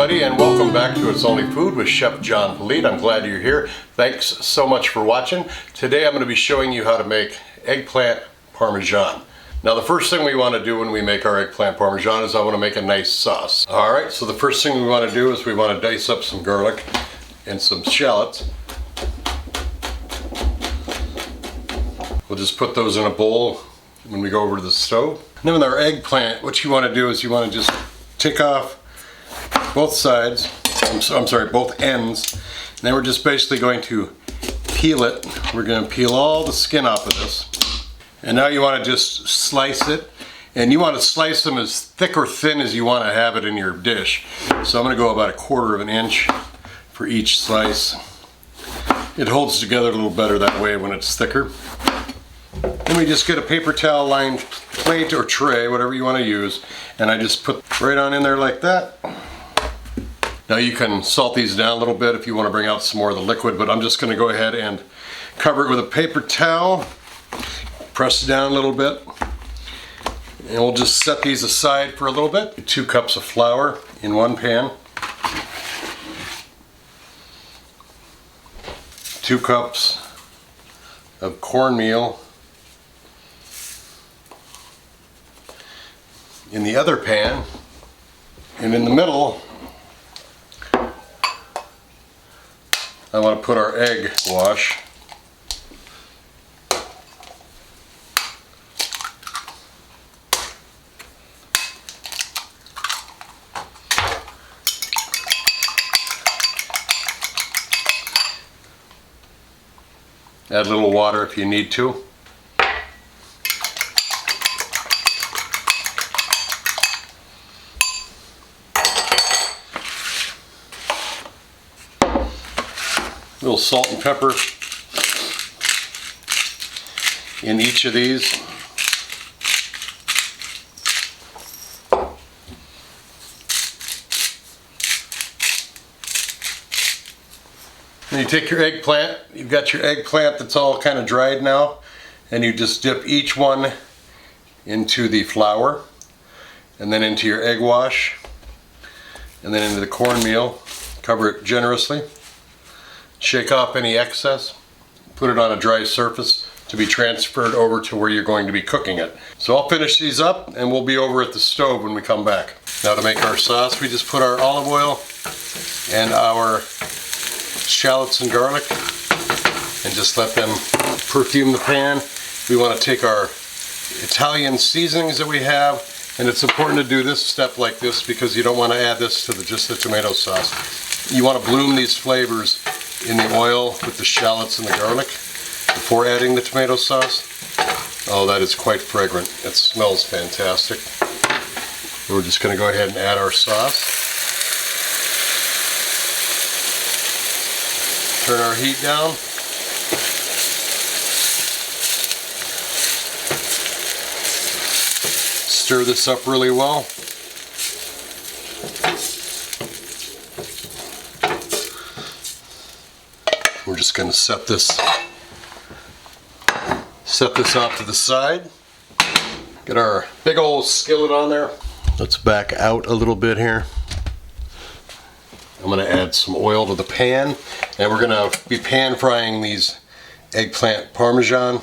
everybody, and welcome back to It's Only Food with Chef John Politte. I'm glad you're here. Thanks so much for watching. Today I'm going to be showing you how to make eggplant parmesan. Now the first thing we want to do when we make our eggplant parmesan is I want to make a nice sauce. Alright, so the first thing we want to do is we want to dice up some garlic and some shallots. We'll just put those in a bowl when we go over to the stove. And then with our eggplant, what you want to do is you want to just take off both sides, I'm sorry, both ends. And then we're just basically going to peel it. We're going to peel all the skin off of this. And now you want to just slice it. And you want to slice them as thick or thin as you want to have it in your dish. So I'm going to go about 1/4 of an inch for each slice. It holds together a little better that way when it's thicker. Then we just get a paper towel lined plate or tray, whatever you want to use, and I just put right on in there like that. Now you can salt these down a little bit if you want to bring out some more of the liquid, but I'm just going to go ahead and cover it with a paper towel, press it down a little bit, and we'll just set these aside for a little bit. 2 cups of flour in one pan, 2 cups of cornmeal in the other pan, and in the middle I want to put our egg wash. Add a little water if you need to. A little salt and pepper in each of these. Then you take your eggplant, you've got your eggplant that's all kind of dried now, and you just dip each one into the flour, and then into your egg wash, and then into the cornmeal. Cover it generously. Shake off any excess, put it on a dry surface to be transferred over to where you're going to be cooking it. So I'll finish these up and we'll be over at the stove when we come back. Now to make our sauce, we just put our olive oil and our shallots and garlic and just let them perfume the pan. We want to take our Italian seasonings that we have, and it's important to do this step like this because you don't want to add this to just the tomato sauce. You want to bloom these flavors in the oil with the shallots and the garlic before adding the tomato sauce. Oh, that is quite fragrant. It smells fantastic. We're just going to go ahead and add our sauce. Turn our heat down. Stir this up really well. We're just going to set this off to the side. Get our big old skillet on there. Let's back out a little bit here. I'm going to add some oil to the pan, and we're going to be pan frying these eggplant parmesan.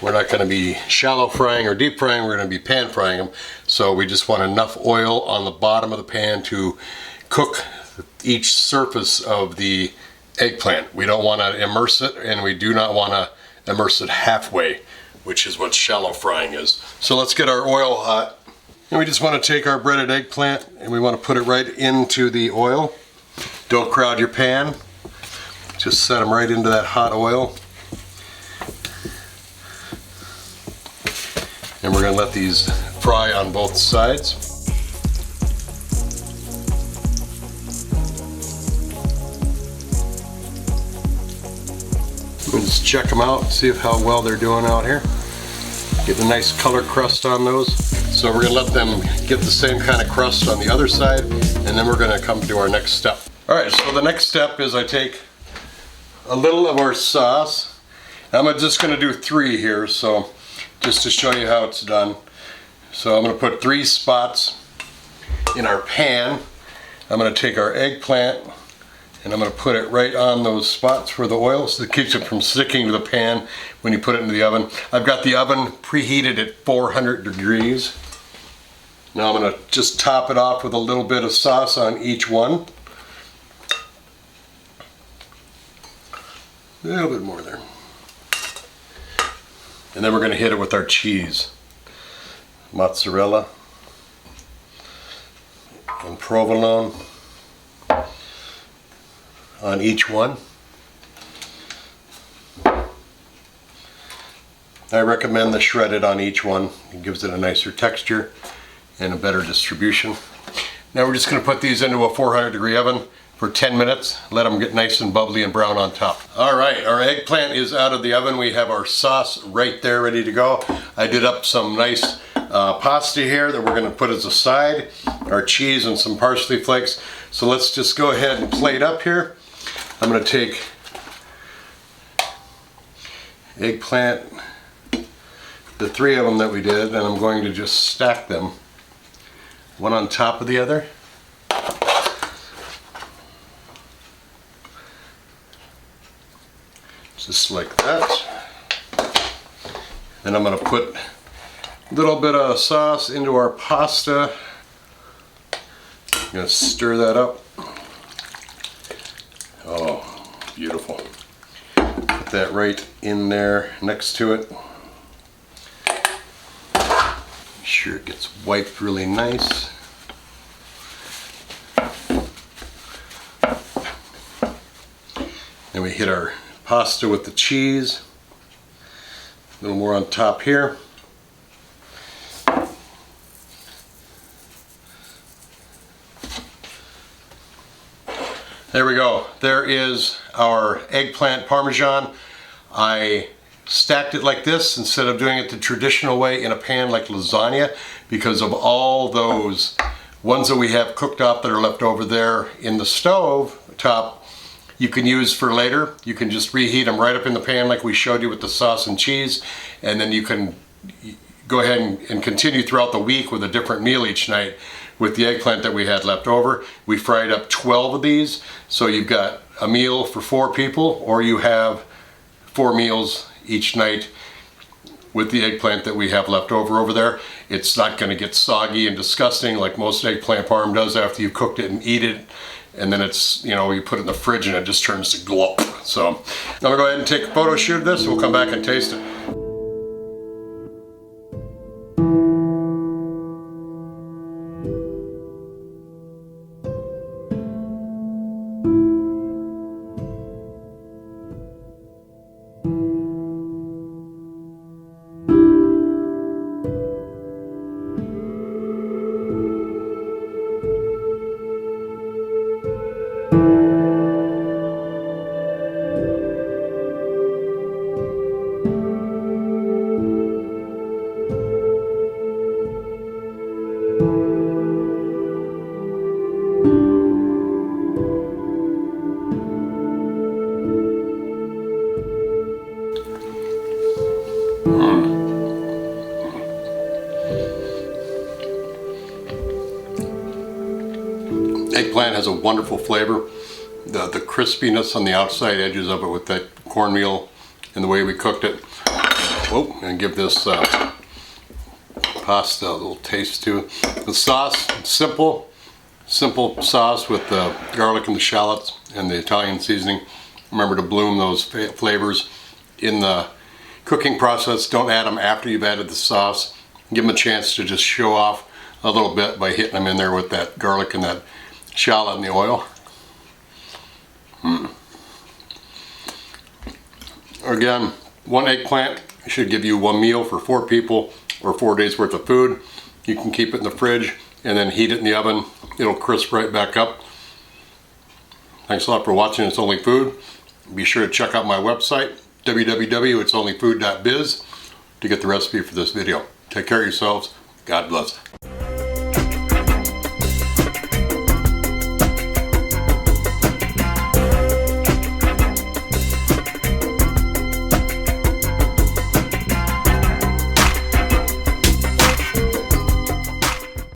We're not going to be shallow frying or deep frying, we're going to be pan frying them. So we just want enough oil on the bottom of the pan to cook each surface of the eggplant. We don't want to immerse it, and we do not want to immerse it halfway, which is what shallow frying is. So let's get our oil hot. And we just want to take our breaded eggplant and we want to put it right into the oil. Don't crowd your pan. Just set them right into that hot oil. And we're going to let these fry on both sides. We'll just check them out, see how well they're doing out here. Get a nice color crust on those. So we're going to let them get the same kind of crust on the other side, and then we're going to come to our next step. Alright, so the next step is I take a little of our sauce. I'm just going to do 3 here, so just to show you how it's done. So I'm going to put 3 spots in our pan, I'm going to take our eggplant and I'm going to put it right on those spots for the oil so it keeps it from sticking to the pan when you put it into the oven. I've got the oven preheated at 400 degrees. Now I'm going to just top it off with a little bit of sauce on each one. A little bit more there. And then we're going to hit it with our cheese. Mozzarella and provolone on each one. I recommend the shredded on each one. It gives it a nicer texture and a better distribution. Now we're just going to put these into a 400 degree oven for 10 minutes. Let them get nice and bubbly and brown on top. Alright, our eggplant is out of the oven. We have our sauce right there ready to go. I did up some nice pasta here that we're going to put as a side. Our cheese and some parsley flakes. So let's just go ahead and plate up here. I'm going to take eggplant, the 3 of them that we did, and I'm going to just stack them one on top of the other. Just like that. And I'm going to put a little bit of sauce into our pasta. I'm going to stir that up. Oh, beautiful. Put that right in there next to it. Make sure it gets wiped really nice. Then we hit our pasta with the cheese. A little more on top here. There we go. There is our eggplant parmesan. I stacked it like this instead of doing it the traditional way in a pan like lasagna because of all those ones that we have cooked up that are left over there in the stove top. You can use for later. You can just reheat them right up in the pan like we showed you with the sauce and cheese, and then you can go ahead and continue throughout the week with a different meal each night with the eggplant that we had left over. We fried up 12 of these, so you've got a meal for 4 people, or you have 4 meals each night with the eggplant that we have left over there. It's not going to get soggy and disgusting like most eggplant parm does after you've cooked it and eat it. And then it's, you know, you put it in the fridge and it just turns to glop. So I'm going to go ahead and take a photo shoot of this. We'll come back and taste it. Eggplant has a wonderful flavor. The crispiness on the outside edges of it with that cornmeal and the way we cooked it. Oh, and give this pasta a little taste too. The sauce, simple sauce with the garlic and the shallots and the Italian seasoning. Remember to bloom those flavors in the cooking process. Don't add them after you've added the sauce. Give them a chance to just show off a little bit by hitting them in there with that garlic and that shallot in the oil. Again, 1 eggplant should give you 1 meal for 4 people or 4 days worth of food. You can keep it in the fridge and then heat it in the oven. It'll crisp right back up. Thanks a lot for watching It's Only Food. Be sure to check out my website, www.itsonlyfood.biz, to get the recipe for this video. Take care of yourselves. God bless.